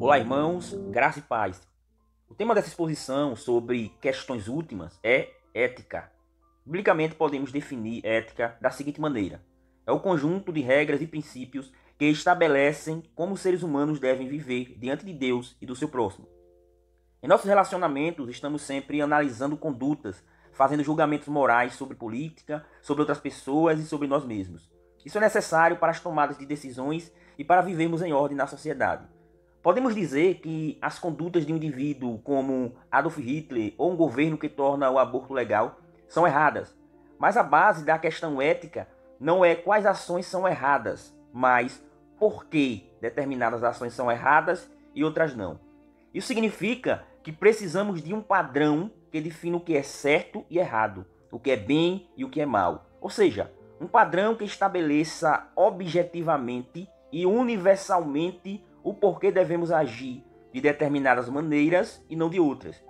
Olá, irmãos, graça e paz. O tema dessa exposição sobre questões últimas é ética. Biblicamente, podemos definir ética da seguinte maneira: é o conjunto de regras e princípios que estabelecem como os seres humanos devem viver diante de Deus e do seu próximo. Em nossos relacionamentos, estamos sempre analisando condutas, fazendo julgamentos morais sobre política, sobre outras pessoas e sobre nós mesmos. Isso é necessário para as tomadas de decisões e para vivermos em ordem na sociedade. Podemos dizer que as condutas de um indivíduo como Adolf Hitler ou um governo que torna o aborto legal são erradas. Mas a base da questão ética não é quais ações são erradas, mas por que determinadas ações são erradas e outras não. Isso significa que precisamos de um padrão que defina o que é certo e errado, o que é bem e o que é mal. Ou seja, um padrão que estabeleça objetivamente e universalmente o porquê devemos agir de determinadas maneiras e não de outras.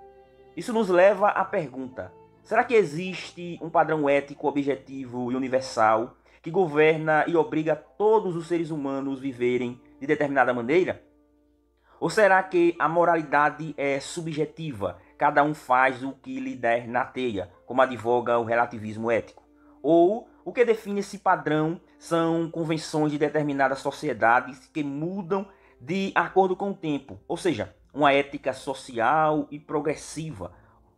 Isso nos leva à pergunta: será que existe um padrão ético objetivo e universal que governa e obriga todos os seres humanos a viverem de determinada maneira? Ou será que a moralidade é subjetiva? Cada um faz o que lhe der na telha, como advoga o relativismo ético? Ou o que define esse padrão são convenções de determinadas sociedades que mudam de acordo com o tempo, ou seja, uma ética social e progressiva.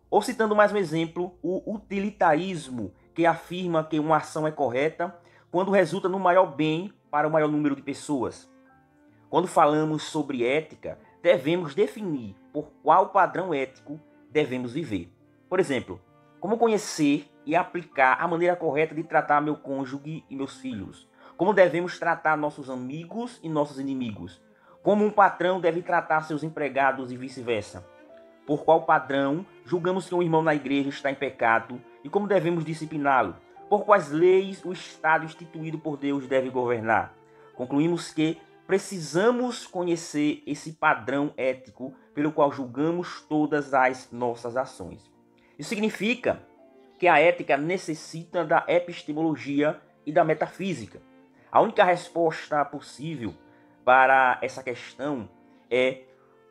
Ou citando mais um exemplo, o utilitarismo, que afirma que uma ação é correta quando resulta no maior bem para o maior número de pessoas. Quando falamos sobre ética, devemos definir por qual padrão ético devemos viver. Por exemplo, como conhecer e aplicar a maneira correta de tratar meu cônjuge e meus filhos? Como devemos tratar nossos amigos e nossos inimigos? Como um patrão deve tratar seus empregados e vice-versa? Por qual padrão julgamos que um irmão na igreja está em pecado e como devemos discipliná-lo? Por quais leis o Estado instituído por Deus deve governar? Concluímos que precisamos conhecer esse padrão ético pelo qual julgamos todas as nossas ações. Isso significa que a ética necessita da epistemologia e da metafísica. A única resposta possível para essa questão é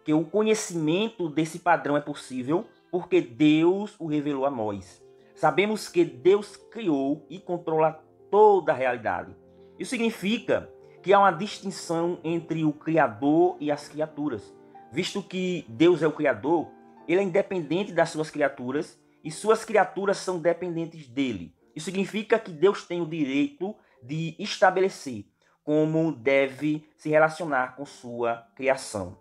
que o conhecimento desse padrão é possível porque Deus o revelou a nós. Sabemos que Deus criou e controla toda a realidade. Isso significa que há uma distinção entre o Criador e as criaturas. Visto que Deus é o Criador, ele é independente das suas criaturas e suas criaturas são dependentes dele. Isso significa que Deus tem o direito de estabelecer como deve se relacionar com sua criação.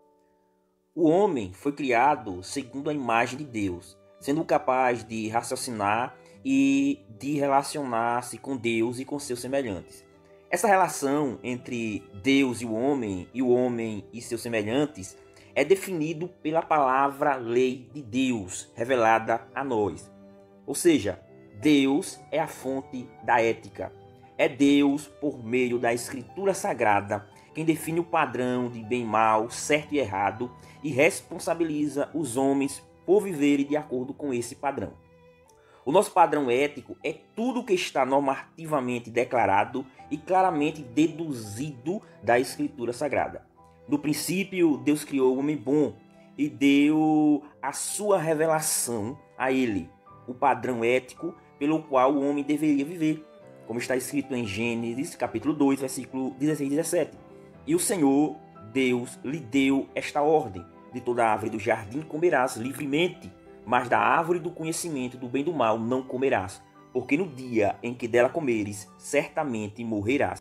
O homem foi criado segundo a imagem de Deus, sendo capaz de raciocinar e de relacionar-se com Deus e com seus semelhantes. Essa relação entre Deus e o homem e seus semelhantes é definido pela palavra lei de Deus, revelada a nós. Ou seja, Deus é a fonte da ética. É Deus, por meio da Escritura Sagrada, quem define o padrão de bem e mal, certo e errado, e responsabiliza os homens por viverem de acordo com esse padrão. O nosso padrão ético é tudo que está normativamente declarado e claramente deduzido da Escritura Sagrada. No princípio, Deus criou o homem bom e deu a sua revelação a ele, o padrão ético pelo qual o homem deveria viver, como está escrito em Gênesis, capítulo 2, versículo 16 e 17. E o Senhor, Deus, lhe deu esta ordem: de toda árvore do jardim comerás livremente, mas da árvore do conhecimento do bem e do mal não comerás, porque no dia em que dela comeres, certamente morrerás.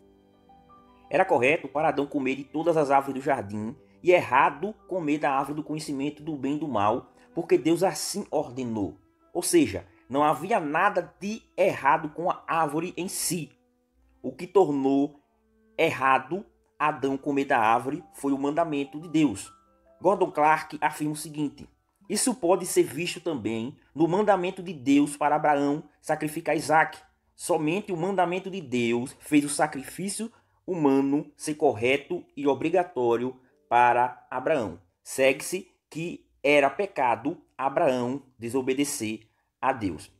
Era correto para Adão comer de todas as árvores do jardim, e errado comer da árvore do conhecimento do bem e do mal, porque Deus assim ordenou. Ou seja, não havia nada de errado com a árvore em si. O que tornou errado Adão comer da árvore foi o mandamento de Deus. Gordon Clark afirma o seguinte: isso pode ser visto também no mandamento de Deus para Abraão sacrificar Isaac. Somente o mandamento de Deus fez o sacrifício humano ser correto e obrigatório para Abraão. Segue-se que era pecado Abraão desobedecer a Deus.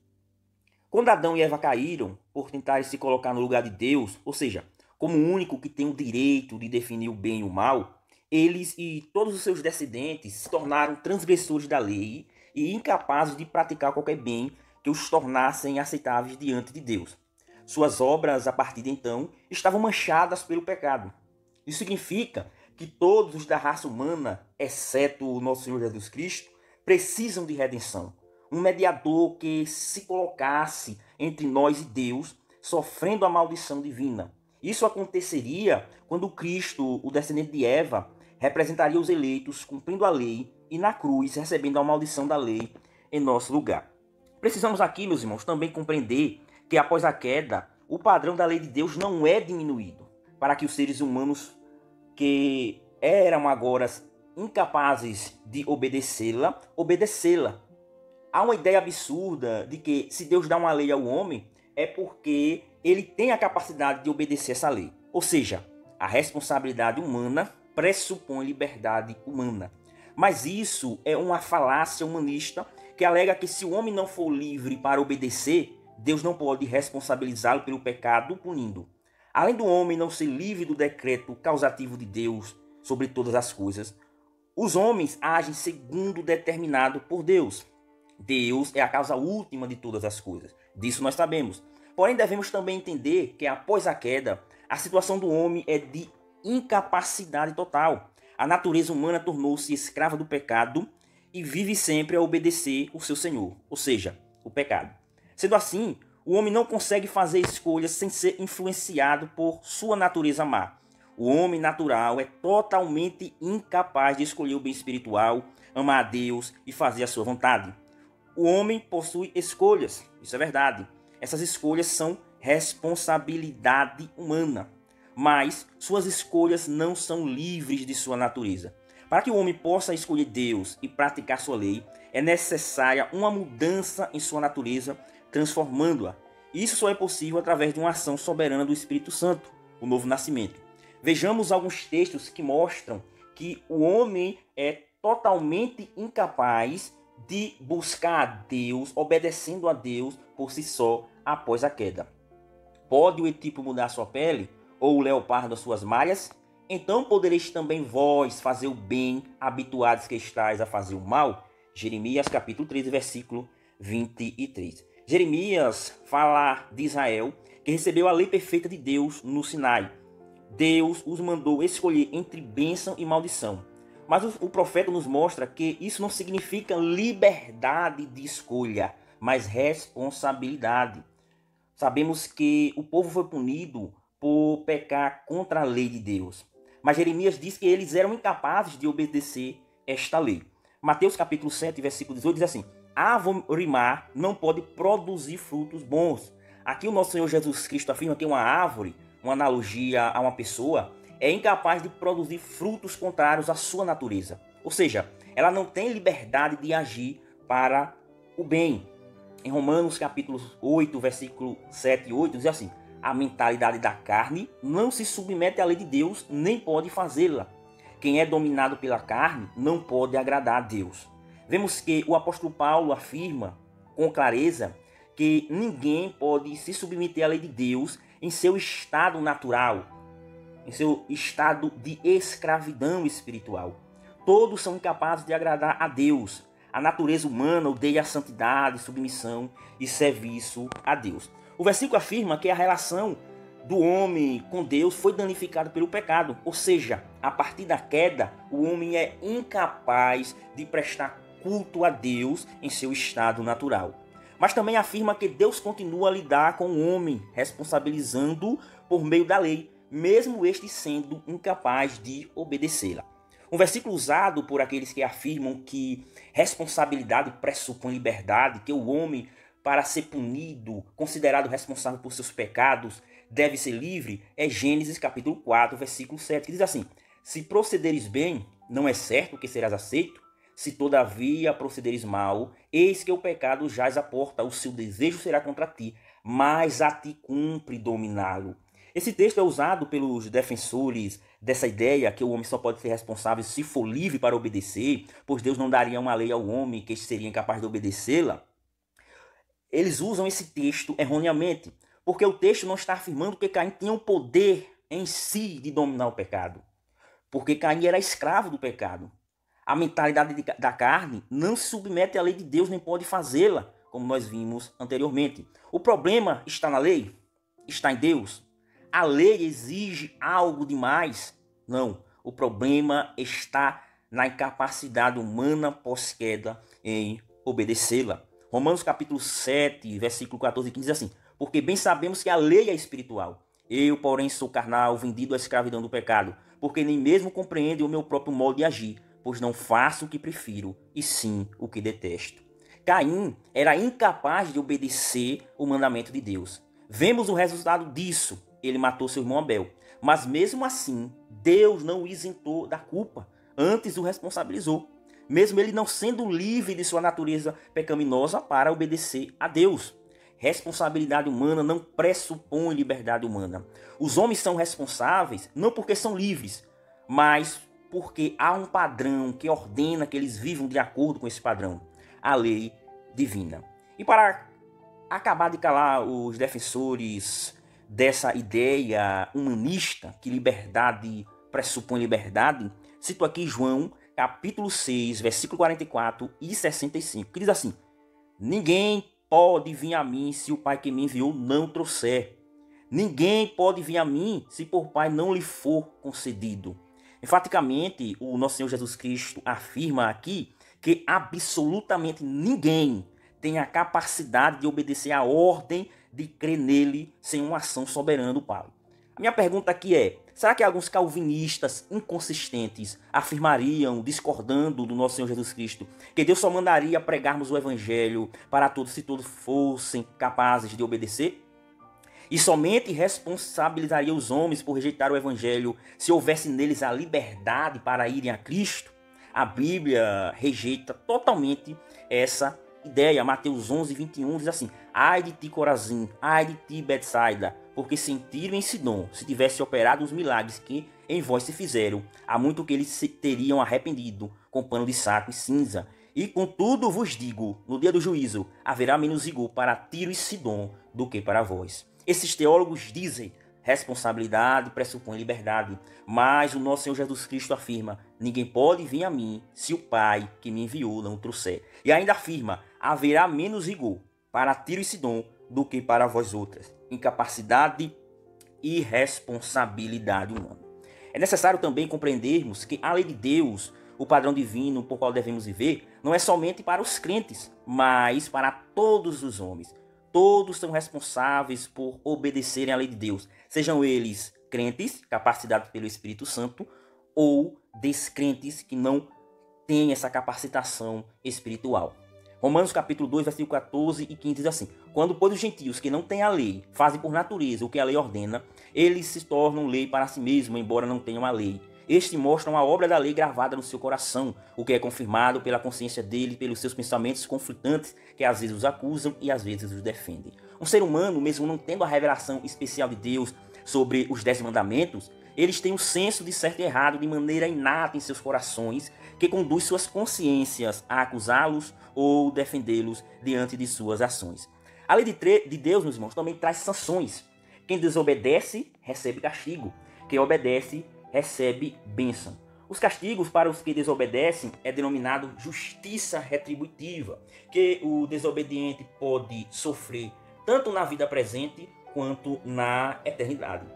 Quando Adão e Eva caíram por tentarem se colocar no lugar de Deus, ou seja, como o único que tem o direito de definir o bem e o mal, eles e todos os seus descendentes se tornaram transgressores da lei e incapazes de praticar qualquer bem que os tornassem aceitáveis diante de Deus. Suas obras, a partir de então, estavam manchadas pelo pecado. Isso significa que todos os da raça humana, exceto o nosso Senhor Jesus Cristo, precisam de redenção. Um mediador que se colocasse entre nós e Deus, sofrendo a maldição divina. Isso aconteceria quando Cristo, o descendente de Eva, representaria os eleitos cumprindo a lei e na cruz recebendo a maldição da lei em nosso lugar. Precisamos aqui, meus irmãos, também compreender que após a queda, o padrão da lei de Deus não é diminuído para que os seres humanos que eram agora incapazes de obedecê-la. Há uma ideia absurda de que se Deus dá uma lei ao homem é porque ele tem a capacidade de obedecer essa lei. Ou seja, a responsabilidade humana pressupõe liberdade humana. Mas isso é uma falácia humanista que alega que se o homem não for livre para obedecer, Deus não pode responsabilizá-lo pelo pecado punindo. Além do homem não ser livre do decreto causativo de Deus sobre todas as coisas, os homens agem segundo determinado por Deus. Deus é a causa última de todas as coisas. Disso nós sabemos. Porém, devemos também entender que após a queda, a situação do homem é de incapacidade total. A natureza humana tornou-se escrava do pecado e vive sempre a obedecer o seu Senhor, ou seja, o pecado. Sendo assim, o homem não consegue fazer escolhas sem ser influenciado por sua natureza má. O homem natural é totalmente incapaz de escolher o bem espiritual, amar a Deus e fazer a sua vontade. O homem possui escolhas, isso é verdade. Essas escolhas são responsabilidade humana, mas suas escolhas não são livres de sua natureza. Para que o homem possa escolher Deus e praticar sua lei, é necessária uma mudança em sua natureza, transformando-a. Isso só é possível através de uma ação soberana do Espírito Santo, o novo nascimento. Vejamos alguns textos que mostram que o homem é totalmente incapaz de buscar a Deus, obedecendo a Deus por si só após a queda. Pode o etíope mudar sua pele, ou o leopardo as suas malhas? Então podereis também vós fazer o bem, habituados que estáis a fazer o mal? Jeremias capítulo 13, versículo 23. Jeremias fala de Israel, que recebeu a lei perfeita de Deus no Sinai. Deus os mandou escolher entre bênção e maldição. Mas o profeta nos mostra que isso não significa liberdade de escolha, mas responsabilidade. Sabemos que o povo foi punido por pecar contra a lei de Deus. Mas Jeremias diz que eles eram incapazes de obedecer esta lei. Mateus capítulo 7, versículo 18 diz assim: árvore má não pode produzir frutos bons. Aqui o nosso Senhor Jesus Cristo afirma que uma árvore, uma analogia a uma pessoa, é incapaz de produzir frutos contrários à sua natureza. Ou seja, ela não tem liberdade de agir para o bem. Em Romanos capítulo 8, versículo 7 e 8, diz assim: a mentalidade da carne não se submete à lei de Deus, nem pode fazê-la. Quem é dominado pela carne não pode agradar a Deus. Vemos que o apóstolo Paulo afirma com clareza que ninguém pode se submeter à lei de Deus em seu estado natural, em seu estado de escravidão espiritual. Todos são incapazes de agradar a Deus. A natureza humana odeia a santidade, submissão e serviço a Deus. O versículo afirma que a relação do homem com Deus foi danificada pelo pecado. Ou seja, a partir da queda, o homem é incapaz de prestar culto a Deus em seu estado natural. Mas também afirma que Deus continua a lidar com o homem, responsabilizando-o por meio da lei, mesmo este sendo incapaz de obedecê-la. Um versículo usado por aqueles que afirmam que responsabilidade pressupõe liberdade, que o homem, para ser punido, considerado responsável por seus pecados, deve ser livre, é Gênesis capítulo 4, versículo 7, que diz assim: se procederes bem, não é certo que serás aceito? Se todavia procederes mal, eis que o pecado jaz à porta, o seu desejo será contra ti, mas a ti cumpre dominá-lo. Esse texto é usado pelos defensores dessa ideia que o homem só pode ser responsável se for livre para obedecer, pois Deus não daria uma lei ao homem que seria incapaz de obedecê-la. Eles usam esse texto erroneamente, porque o texto não está afirmando que Caim tinha o poder em si de dominar o pecado, porque Caim era escravo do pecado. A mentalidade da carne não se submete à lei de Deus nem pode fazê-la, como nós vimos anteriormente. O problema está na lei? Está em Deus? A lei exige algo demais? Não. O problema está na incapacidade humana pós-queda em obedecê-la. Romanos capítulo 7, versículo 14 e 15 diz assim: porque bem sabemos que a lei é espiritual. Eu, porém, sou carnal, vendido à escravidão do pecado, porque nem mesmo compreendo o meu próprio modo de agir, pois não faço o que prefiro, e sim o que detesto. Caim era incapaz de obedecer o mandamento de Deus. Vemos o resultado disso. Ele matou seu irmão Abel. Mas mesmo assim, Deus não o isentou da culpa. Antes o responsabilizou. Mesmo ele não sendo livre de sua natureza pecaminosa para obedecer a Deus. Responsabilidade humana não pressupõe liberdade humana. Os homens são responsáveis não porque são livres, mas porque há um padrão que ordena que eles vivam de acordo com esse padrão, a lei divina. E para acabar de calar os defensores dessa ideia humanista, que liberdade pressupõe liberdade, cito aqui João, capítulo 6, versículo 44 e 65, que diz assim: ninguém pode vir a mim se o Pai que me enviou não trouxer. Ninguém pode vir a mim se por Pai não lhe for concedido. Enfaticamente, o nosso Senhor Jesus Cristo afirma aqui que absolutamente ninguém tem a capacidade de obedecer à ordem de crer nele sem uma ação soberana do Pai. A minha pergunta aqui é: será que alguns calvinistas inconsistentes afirmariam, discordando do nosso Senhor Jesus Cristo, que Deus só mandaria pregarmos o Evangelho para todos se todos fossem capazes de obedecer? E somente responsabilizaria os homens por rejeitar o Evangelho se houvesse neles a liberdade para irem a Cristo? A Bíblia rejeita totalmente essa ideia. Mateus 11, 21 diz assim: ai de ti, Corazim, ai de ti, Betsaida, porque sentiram em Sidom, se tivesse operado os milagres que em vós se fizeram, há muito que eles se teriam arrependido com pano de saco e cinza. E contudo vos digo, no dia do juízo, haverá menos rigor para Tiro e Sidom do que para vós. Esses teólogos dizem: responsabilidade pressupõe liberdade, mas o nosso Senhor Jesus Cristo afirma: ninguém pode vir a mim se o Pai que me enviou não trouxer. E ainda afirma: haverá menos rigor para Tiro e Sidom do que para vós outras. Incapacidade e responsabilidade humana. É necessário também compreendermos que a lei de Deus, o padrão divino por qual devemos viver, não é somente para os crentes, mas para todos os homens. Todos são responsáveis por obedecerem à lei de Deus, sejam eles crentes, capacitados pelo Espírito Santo, ou descrentes que não têm essa capacitação espiritual. Romanos capítulo 2, versículo 14 e 15 diz assim: quando, pois, os gentios que não têm a lei fazem por natureza o que a lei ordena, eles se tornam lei para si mesmos, embora não tenham a lei. Estes mostram a obra da lei gravada no seu coração, o que é confirmado pela consciência dele, pelos seus pensamentos conflitantes, que às vezes os acusam e às vezes os defendem. Um ser humano, mesmo não tendo a revelação especial de Deus sobre os 10 mandamentos, eles têm um senso de certo e errado de maneira inata em seus corações, que conduz suas consciências a acusá-los ou defendê-los diante de suas ações. A lei de Deus, meus irmãos, também traz sanções. Quem desobedece, recebe castigo. Quem obedece, recebe bênção. Os castigos para os que desobedecem é denominado justiça retributiva, que o desobediente pode sofrer tanto na vida presente quanto na eternidade.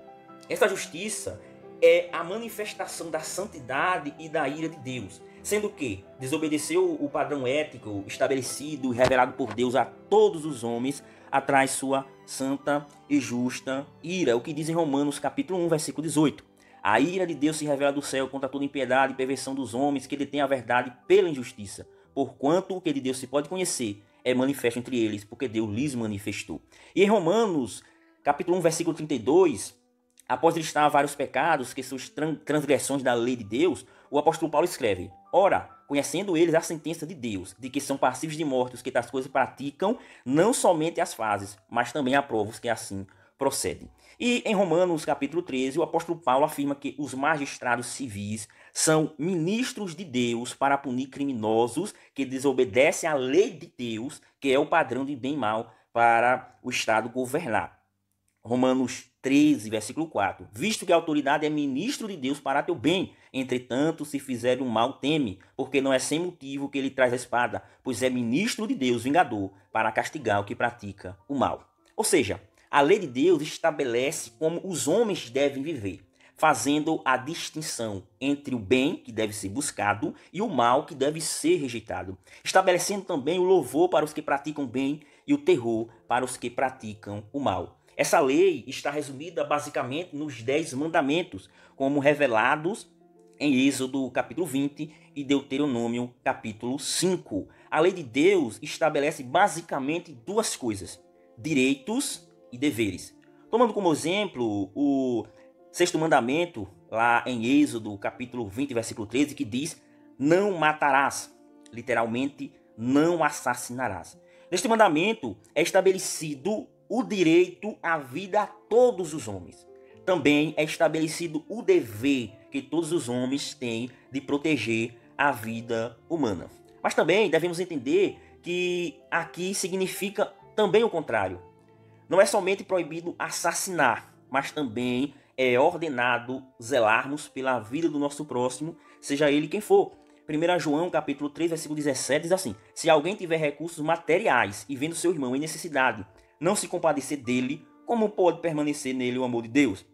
Essa justiça é a manifestação da santidade e da ira de Deus, sendo que desobedeceu o padrão ético estabelecido e revelado por Deus a todos os homens, atrai sua santa e justa ira, o que diz em Romanos capítulo 1, versículo 18. A ira de Deus se revela do céu contra toda impiedade e perversão dos homens que detêm a verdade pela injustiça, porquanto o que de Deus se pode conhecer é manifesto entre eles, porque Deus lhes manifestou. E em Romanos capítulo 1, versículo 32, após listar vários pecados que são transgressões da lei de Deus, o apóstolo Paulo escreve: ora, conhecendo eles a sentença de Deus, de que são passíveis de morte os que tais coisas praticam, não somente as fazem, mas também aprovam os que assim procede. E em Romanos capítulo 13, o apóstolo Paulo afirma que os magistrados civis são ministros de Deus para punir criminosos que desobedecem à lei de Deus, que é o padrão de bem e mal para o Estado governar. Romanos 13, versículo 4. Visto que a autoridade é ministro de Deus para teu bem, entretanto, se fizer o mal, teme, porque não é sem motivo que ele traz a espada, pois é ministro de Deus, vingador, para castigar o que pratica o mal. Ou seja, a lei de Deus estabelece como os homens devem viver, fazendo a distinção entre o bem, que deve ser buscado, e o mal, que deve ser rejeitado, estabelecendo também o louvor para os que praticam bem e o terror para os que praticam o mal. Essa lei está resumida basicamente nos 10 mandamentos, como revelados em Êxodo capítulo 20 e Deuteronômio capítulo 5. A lei de Deus estabelece basicamente duas coisas: direitos e deveres. Tomando como exemplo o sexto mandamento, lá em Êxodo capítulo 20, versículo 13, que diz: não matarás, literalmente, não assassinarás. Neste mandamento é estabelecido o direito à vida a todos os homens. Também é estabelecido o dever que todos os homens têm de proteger a vida humana. Mas também devemos entender que aqui significa também o contrário. Não é somente proibido assassinar, mas também é ordenado zelarmos pela vida do nosso próximo, seja ele quem for. 1 João capítulo 3, versículo 17 diz assim: se alguém tiver recursos materiais e vendo seu irmão em necessidade, não se compadecer dele, como pode permanecer nele o amor de Deus?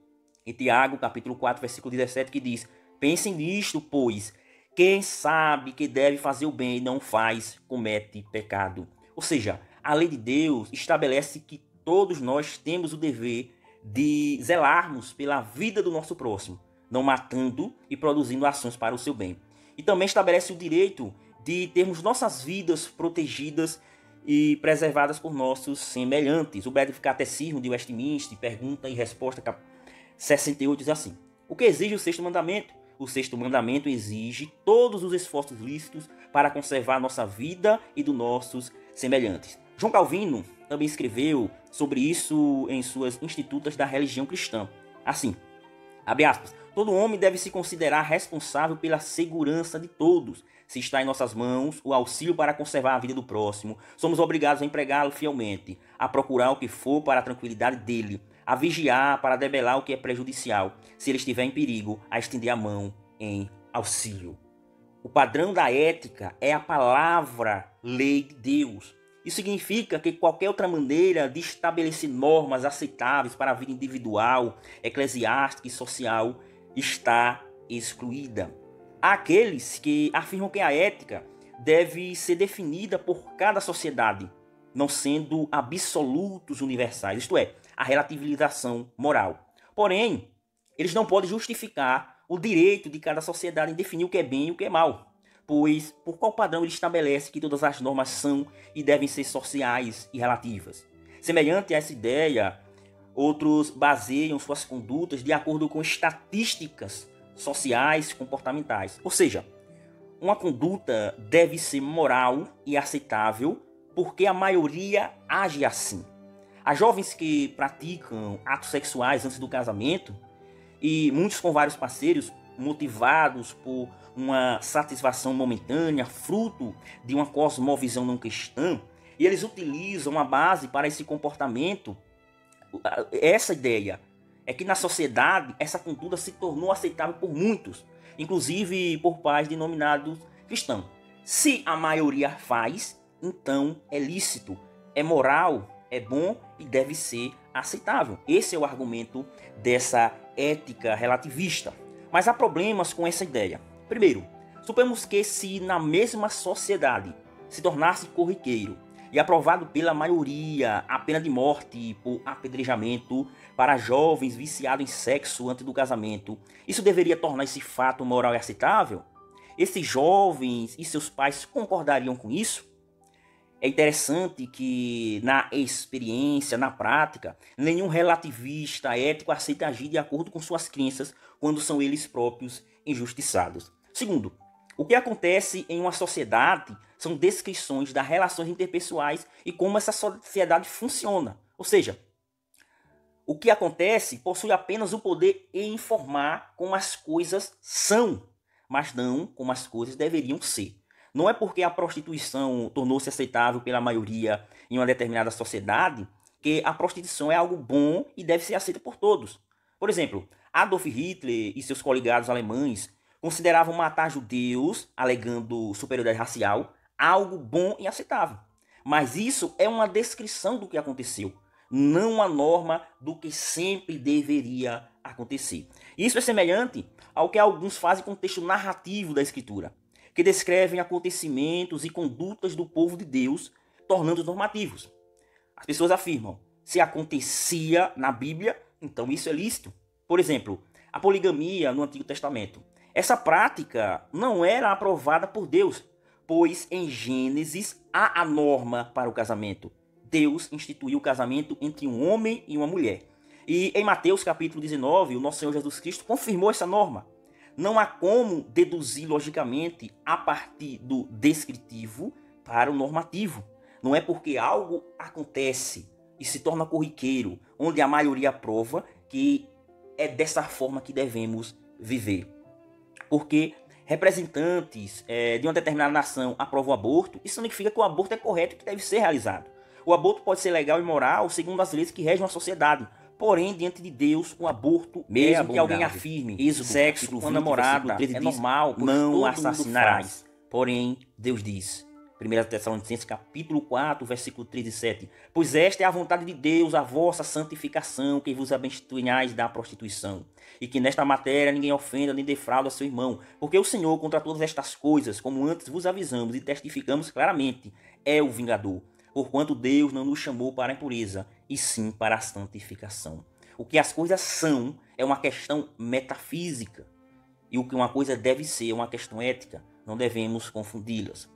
E Tiago, capítulo 4, versículo 17, que diz: pensem nisto, pois, quem sabe que deve fazer o bem e não faz, comete pecado. Ou seja, a lei de Deus estabelece que todos nós temos o dever de zelarmos pela vida do nosso próximo, não matando e produzindo ações para o seu bem. E também estabelece o direito de termos nossas vidas protegidas e preservadas por nossos semelhantes. O Breve Catecismo de Westminster, pergunta e resposta 68, diz assim: o que exige o sexto mandamento? O sexto mandamento exige todos os esforços lícitos para conservar a nossa vida e dos nossos semelhantes. João Calvino também escreveu sobre isso em suas Institutas da Religião Cristã. Assim, abre aspas, todo homem deve se considerar responsável pela segurança de todos. Se está em nossas mãos o auxílio para conservar a vida do próximo, somos obrigados a empregá-lo fielmente, a procurar o que for para a tranquilidade dele, a vigiar para debelar o que é prejudicial, se ele estiver em perigo, a estender a mão em auxílio. O padrão da ética é a palavra lei de Deus. Isso significa que qualquer outra maneira de estabelecer normas aceitáveis para a vida individual, eclesiástica e social está excluída. Há aqueles que afirmam que a ética deve ser definida por cada sociedade, não sendo absolutos universais, isto é, a relativização moral. Porém, eles não podem justificar o direito de cada sociedade em definir o que é bem e o que é mal, pois por qual padrão ele estabelece que todas as normas são e devem ser sociais e relativas? Semelhante a essa ideia, outros baseiam suas condutas de acordo com estatísticas sociais comportamentais. Ou seja, uma conduta deve ser moral e aceitável porque a maioria age assim. As jovens que praticam atos sexuais antes do casamento, e muitos com vários parceiros, motivados por uma satisfação momentânea, fruto de uma cosmovisão não cristã, e eles utilizam a base para esse comportamento. Essa ideia é que na sociedade essa conduta se tornou aceitável por muitos, inclusive por pais denominados cristãos. Se a maioria faz, então é lícito, é moral, é bom e deve ser aceitável. Esse é o argumento dessa ética relativista. Mas há problemas com essa ideia. Primeiro, suponhamos que se na mesma sociedade se tornasse corriqueiro e aprovado pela maioria a pena de morte por apedrejamento para jovens viciados em sexo antes do casamento, isso deveria tornar esse fato moral e aceitável? Esses jovens e seus pais concordariam com isso? É interessante que na experiência, na prática, nenhum relativista ético aceita agir de acordo com suas crenças quando são eles próprios injustiçados. Segundo, o que acontece em uma sociedade são descrições das relações interpessoais e como essa sociedade funciona. Ou seja, O que acontece possui apenas o poder em informar como as coisas são, mas não como as coisas deveriam ser. Não é porque a prostituição tornou-se aceitável pela maioria em uma determinada sociedade que a prostituição é algo bom e deve ser aceita por todos. Por exemplo, Adolf Hitler e seus coligados alemães consideravam matar judeus, alegando superioridade racial, algo bom e aceitável. Mas isso é uma descrição do que aconteceu, não uma norma do que sempre deveria acontecer. Isso é semelhante ao que alguns fazem com o texto narrativo da Escritura, que descrevem acontecimentos e condutas do povo de Deus, tornando-os normativos. As pessoas afirmam, se acontecia na Bíblia, então isso é lícito. Por exemplo, a poligamia no Antigo Testamento. Essa prática não era aprovada por Deus, pois em Gênesis há a norma para o casamento. Deus instituiu o casamento entre um homem e uma mulher. E em Mateus capítulo 19, o nosso Senhor Jesus Cristo confirmou essa norma. Não há como deduzir logicamente a partir do descritivo para o normativo. Não é porque algo acontece e se torna corriqueiro, onde a maioria aprova, que é dessa forma que devemos viver. Porque representantes de uma determinada nação aprovam o aborto, isso não significa que o aborto é correto e que deve ser realizado. O aborto pode ser legal e moral segundo as leis que regem a sociedade. Porém, diante de Deus, o aborto, mesmo que alguém afirme sexo com namorado é normal, não assassinarás. Porém, Deus diz, 1 Tessalonicenses capítulo 4, versículo 3 e 7, pois esta é a vontade de Deus, a vossa santificação, que vos abstenhais da prostituição, e que nesta matéria ninguém ofenda nem defrauda seu irmão, porque o Senhor, contra todas estas coisas, como antes vos avisamos e testificamos claramente, é o vingador, porquanto Deus não nos chamou para a impureza, e sim para a santificação. O que as coisas são é uma questão metafísica, e o que uma coisa deve ser é uma questão ética, não devemos confundi-las.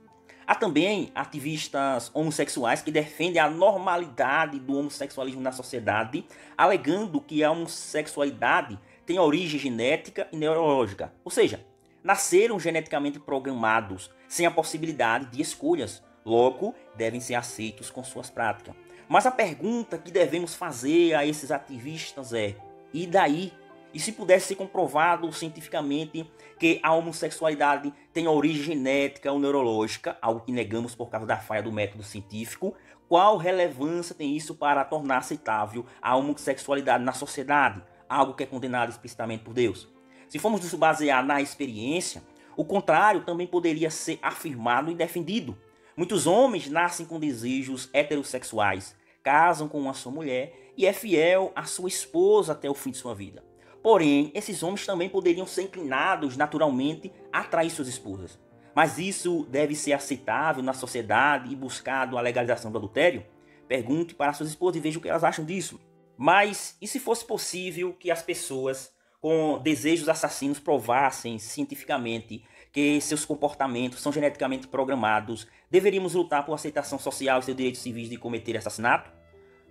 Há também ativistas homossexuais que defendem a normalidade do homossexualismo na sociedade, alegando que a homossexualidade tem origem genética e neurológica, ou seja, nasceram geneticamente programados, sem a possibilidade de escolhas, logo devem ser aceitos com suas práticas. Mas a pergunta que devemos fazer a esses ativistas é: e daí? E se pudesse ser comprovado cientificamente que a homossexualidade tem origem genética ou neurológica, algo que negamos por causa da falha do método científico, qual relevância tem isso para tornar aceitável a homossexualidade na sociedade, algo que é condenado explicitamente por Deus? Se formos nos basear na experiência, o contrário também poderia ser afirmado e defendido. Muitos homens nascem com desejos heterossexuais, casam com uma só mulher e é fiel à sua esposa até o fim de sua vida. Porém, esses homens também poderiam ser inclinados naturalmente a trair suas esposas. Mas isso deve ser aceitável na sociedade e buscado a legalização do adultério? Pergunte para suas esposas e veja o que elas acham disso. Mas e se fosse possível que as pessoas com desejos assassinos provassem cientificamente que seus comportamentos são geneticamente programados, deveríamos lutar por aceitação social e seus direitos civis de cometer assassinato?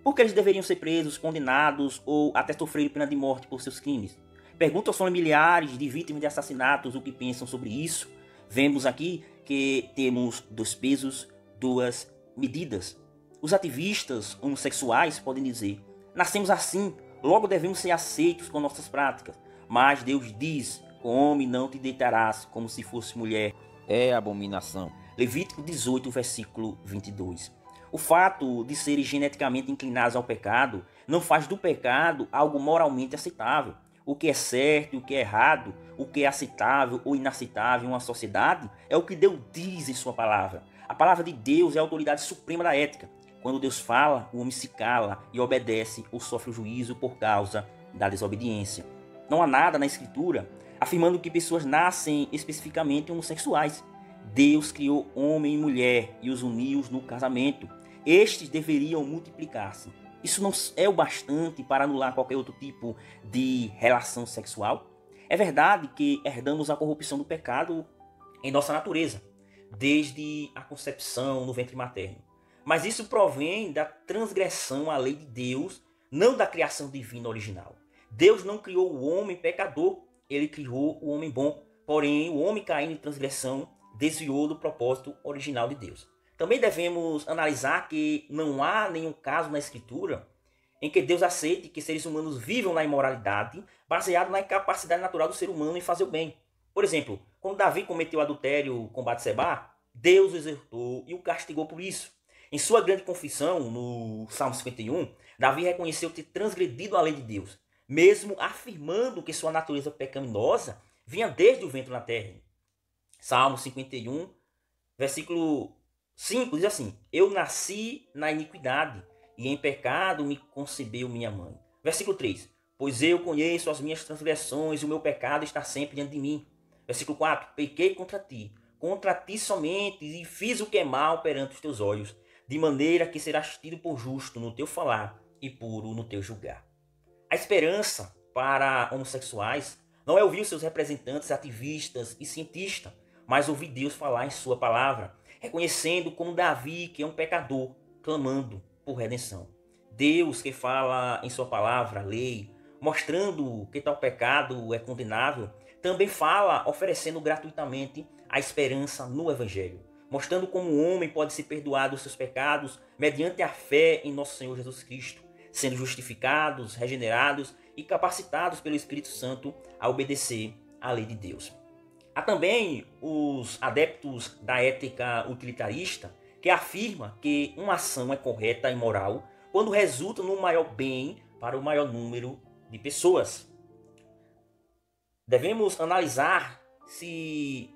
Por que eles deveriam ser presos, condenados ou até sofrer pena de morte por seus crimes? Pergunta aos familiares de vítimas de assassinatos o que pensam sobre isso. Vemos aqui que temos dois pesos, duas medidas. Os ativistas homossexuais podem dizer: nascemos assim, logo devemos ser aceitos com nossas práticas. Mas Deus diz: com homem não te deitarás como se fosse mulher. É abominação. Levítico 18, versículo 22. O fato de serem geneticamente inclinados ao pecado não faz do pecado algo moralmente aceitável. O que é certo e o que é errado, o que é aceitável ou inaceitável em uma sociedade, é o que Deus diz em sua palavra. A palavra de Deus é a autoridade suprema da ética. Quando Deus fala, o homem se cala e obedece ou sofre o juízo por causa da desobediência. Não há nada na Escritura afirmando que pessoas nascem especificamente homossexuais. Deus criou homem e mulher e os uniu no casamento. Estes deveriam multiplicar-se. Isso não é o bastante para anular qualquer outro tipo de relação sexual? É verdade que herdamos a corrupção do pecado em nossa natureza, desde a concepção no ventre materno. Mas isso provém da transgressão à lei de Deus, não da criação divina original. Deus não criou o homem pecador, ele criou o homem bom. Porém, o homem caindo em transgressão desviou do propósito original de Deus. Também devemos analisar que não há nenhum caso na Escritura em que Deus aceite que seres humanos vivam na imoralidade, baseado na incapacidade natural do ser humano em fazer o bem. Por exemplo, quando Davi cometeu adultério com Batseba, Deus o exortou e o castigou por isso. Em sua grande confissão, no Salmo 51, Davi reconheceu ter transgredido a lei de Deus, mesmo afirmando que sua natureza pecaminosa vinha desde o ventre na terra. Salmo 51, versículo 5 diz assim: Eu nasci na iniquidade, e em pecado me concebeu minha mãe. Versículo 3: Pois eu conheço as minhas transgressões, e o meu pecado está sempre diante de mim. Versículo 4: Pequei contra ti somente, e fiz o que é mal perante os teus olhos, de maneira que serás tido por justo no teu falar e puro no teu julgar. A esperança para homossexuais não é ouvir os seus representantes, ativistas e cientistas, mas ouvir Deus falar em sua palavra, reconhecendo como Davi que é um pecador, clamando por redenção. Deus que fala em sua palavra, lei, mostrando que tal pecado é condenável, também fala oferecendo gratuitamente a esperança no Evangelho, mostrando como o homem pode ser perdoado dos seus pecados mediante a fé em nosso Senhor Jesus Cristo, sendo justificados, regenerados e capacitados pelo Espírito Santo a obedecer à lei de Deus. Há também os adeptos da ética utilitarista que afirma que uma ação é correta e moral quando resulta no maior bem para o maior número de pessoas. Devemos analisar se,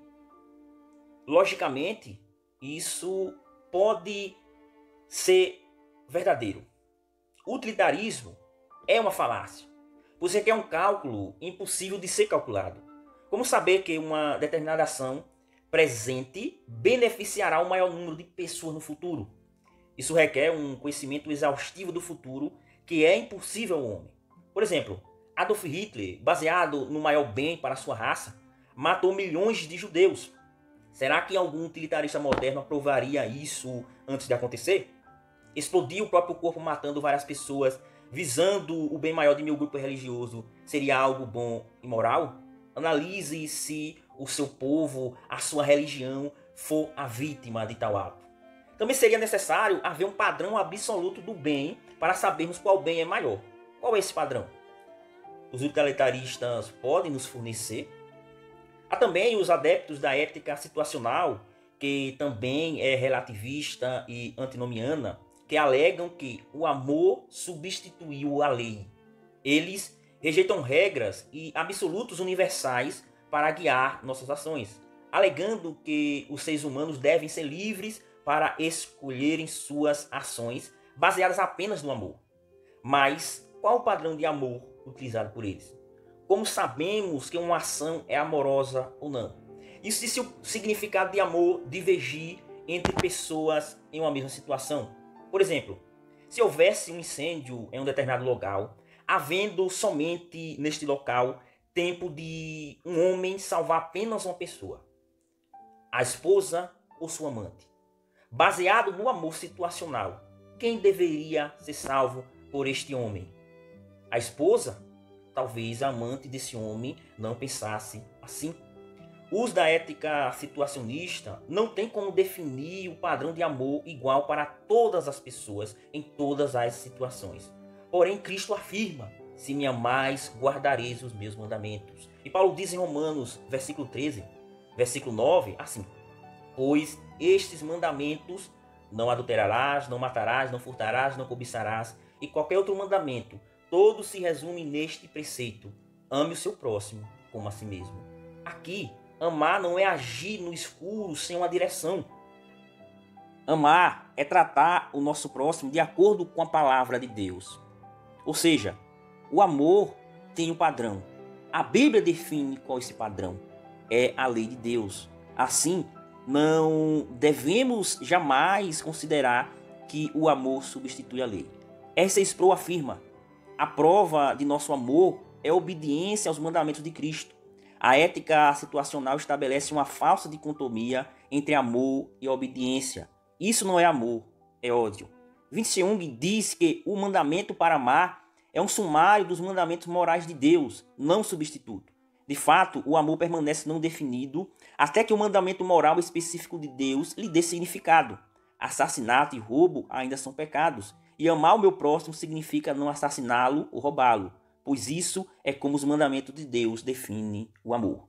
logicamente, isso pode ser verdadeiro. O utilitarismo é uma falácia, pois requer um cálculo impossível de ser calculado. Como saber que uma determinada ação presente beneficiará o maior número de pessoas no futuro? Isso requer um conhecimento exaustivo do futuro que é impossível ao homem. Por exemplo, Adolf Hitler, baseado no maior bem para a sua raça, matou milhões de judeus. Será que algum utilitarista moderno aprovaria isso antes de acontecer? Explodir o próprio corpo matando várias pessoas, visando o bem maior de meu grupo religioso, seria algo bom e moral? Analise se o seu povo, a sua religião, for a vítima de tal ato. Também seria necessário haver um padrão absoluto do bem para sabermos qual bem é maior. Qual é esse padrão? Os utilitaristas podem nos fornecer? Há também os adeptos da ética situacional, que também é relativista e antinomiana, que alegam que o amor substituiu a lei. Eles rejeitam regras e absolutos universais para guiar nossas ações, alegando que os seres humanos devem ser livres para escolherem suas ações baseadas apenas no amor. Mas qual o padrão de amor utilizado por eles? Como sabemos que uma ação é amorosa ou não? E se o significado de amor divergir entre pessoas em uma mesma situação? Por exemplo, se houvesse um incêndio em um determinado local, havendo somente neste local tempo de um homem salvar apenas uma pessoa, a esposa ou sua amante, baseado no amor situacional, quem deveria ser salvo por este homem? A esposa? Talvez a amante desse homem não pensasse assim. Os da ética situacionista não tem como definir o padrão de amor igual para todas as pessoas em todas as situações. Porém, Cristo afirma: se me amais, guardareis os meus mandamentos. E Paulo diz em Romanos, versículo 13, versículo 9, assim: pois estes mandamentos, não adulterarás, não matarás, não furtarás, não cobiçarás, e qualquer outro mandamento, todo se resume neste preceito: ame o seu próximo como a si mesmo. Aqui, amar não é agir no escuro sem uma direção. Amar é tratar o nosso próximo de acordo com a palavra de Deus. Ou seja, o amor tem um padrão. A Bíblia define qual é esse padrão. É a lei de Deus. Assim, não devemos jamais considerar que o amor substitui a lei. Essa Sproul afirma: a prova de nosso amor é a obediência aos mandamentos de Cristo. A ética situacional estabelece uma falsa dicotomia entre amor e obediência. Isso não é amor, é ódio. Windseung diz que o mandamento para amar é um sumário dos mandamentos morais de Deus, não substituto. De fato, o amor permanece não definido até que o mandamento moral específico de Deus lhe dê significado. Assassinato e roubo ainda são pecados, E amar o meu próximo significa não assassiná-lo ou roubá-lo, pois isso é como os mandamentos de Deus definem o amor.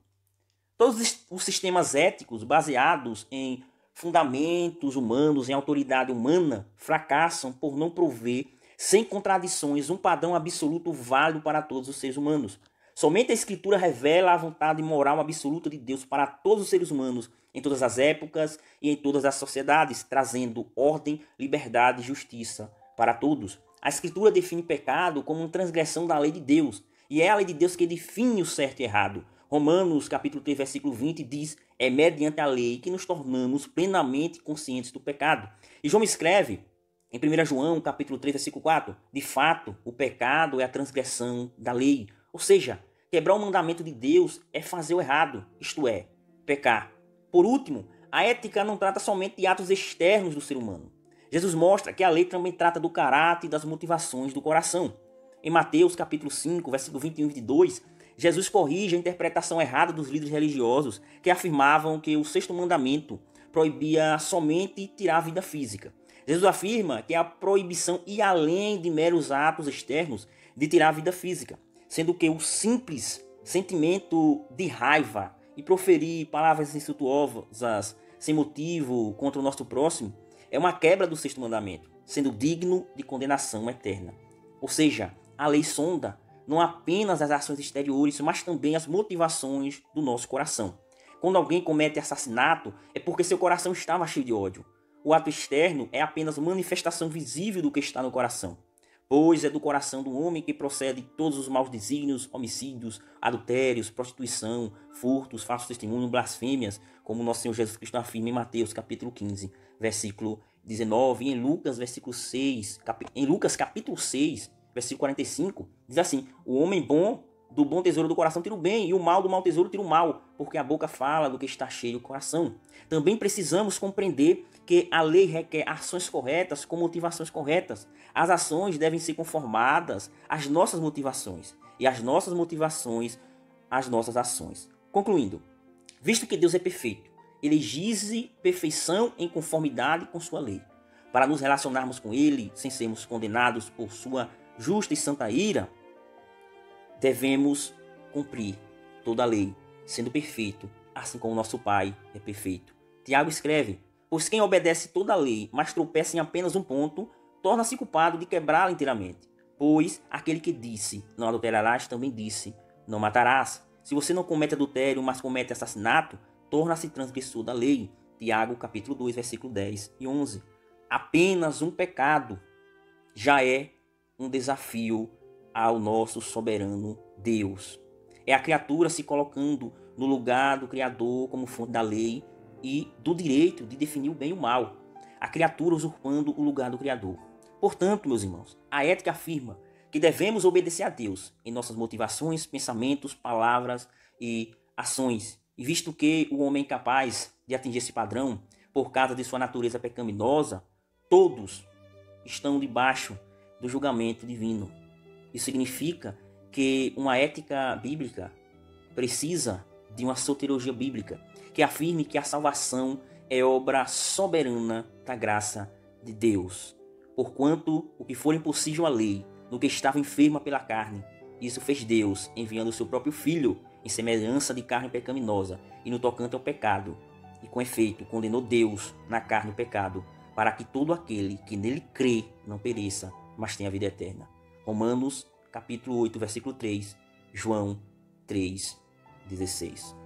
Todos os sistemas éticos baseados em fundamentos humanos, em autoridade humana, fracassam por não prover, sem contradições, um padrão absoluto válido para todos os seres humanos. Somente a Escritura revela a vontade moral absoluta de Deus para todos os seres humanos, em todas as épocas e em todas as sociedades, trazendo ordem, liberdade e justiça para todos. A Escritura define pecado como uma transgressão da lei de Deus, e é a lei de Deus que define o certo e errado. Romanos, capítulo 3, versículo 20, diz: é mediante a lei que nos tornamos plenamente conscientes do pecado. E João escreve, em 1 João, capítulo 3, versículo 4, de fato, o pecado é a transgressão da lei. Ou seja, quebrar o mandamento de Deus é fazer o errado, isto é, pecar. Por último, a ética não trata somente de atos externos do ser humano. Jesus mostra que a lei também trata do caráter e das motivações do coração. Em Mateus, capítulo 5, versículo 21 e 22, Jesus corrige a interpretação errada dos líderes religiosos que afirmavam que o sexto mandamento proibia somente tirar a vida física. Jesus afirma que a proibição ia além de meros atos externos de tirar a vida física, sendo que o simples sentimento de raiva e proferir palavras insultuosas sem motivo contra o nosso próximo é uma quebra do sexto mandamento, sendo digno de condenação eterna. Ou seja, a lei sonda não apenas as ações exteriores, mas também as motivações do nosso coração. Quando alguém comete assassinato, é porque seu coração estava cheio de ódio. O ato externo é apenas manifestação visível do que está no coração, pois é do coração do homem que procede todos os maus desígnios, homicídios, adultérios, prostituição, furtos, falsos testemunhos, blasfêmias, como nosso Senhor Jesus Cristo afirma em Mateus capítulo 15, versículo 19, e em Lucas, em Lucas capítulo 6, versículo 45, diz assim: o homem bom do bom tesouro do coração tira o bem, e o mal do mau tesouro tira o mal, porque a boca fala do que está cheio o coração. Também precisamos compreender que a lei requer ações corretas com motivações corretas. As ações devem ser conformadas às nossas motivações, e as nossas motivações às nossas ações. Concluindo, visto que Deus é perfeito, ele exige perfeição em conformidade com sua lei. Para nos relacionarmos com ele, sem sermos condenados por sua justa e santa ira, devemos cumprir toda a lei, sendo perfeito, assim como nosso Pai é perfeito. Tiago escreve: pois quem obedece toda a lei, mas tropeça em apenas um ponto, torna-se culpado de quebrá-la inteiramente. Pois aquele que disse, não adulterarás, também disse, não matarás. Se você não comete adultério, mas comete assassinato, torna-se transgressor da lei. Tiago, capítulo 2, versículo 10 e 11. Apenas um pecado já é um desafio ao nosso soberano Deus. É a criatura se colocando no lugar do Criador como fonte da lei e do direito de definir o bem e o mal. A criatura usurpando o lugar do Criador. Portanto, meus irmãos, a ética afirma que devemos obedecer a Deus em nossas motivações, pensamentos, palavras e ações. E visto que o homem é incapaz de atingir esse padrão por causa de sua natureza pecaminosa, todos estão debaixo do julgamento divino. Isso significa que uma ética bíblica precisa de uma soteriologia bíblica que afirme que a salvação é obra soberana da graça de Deus. Porquanto o que for impossível à lei, no que estava enferma pela carne, isso fez Deus, enviando o seu próprio Filho em semelhança de carne pecaminosa e no tocante ao pecado. E com efeito condenou Deus na carne o pecado, para que todo aquele que nele crê não pereça, mas tenha vida eterna. Romanos capítulo 8, versículo 3, João 3, 16.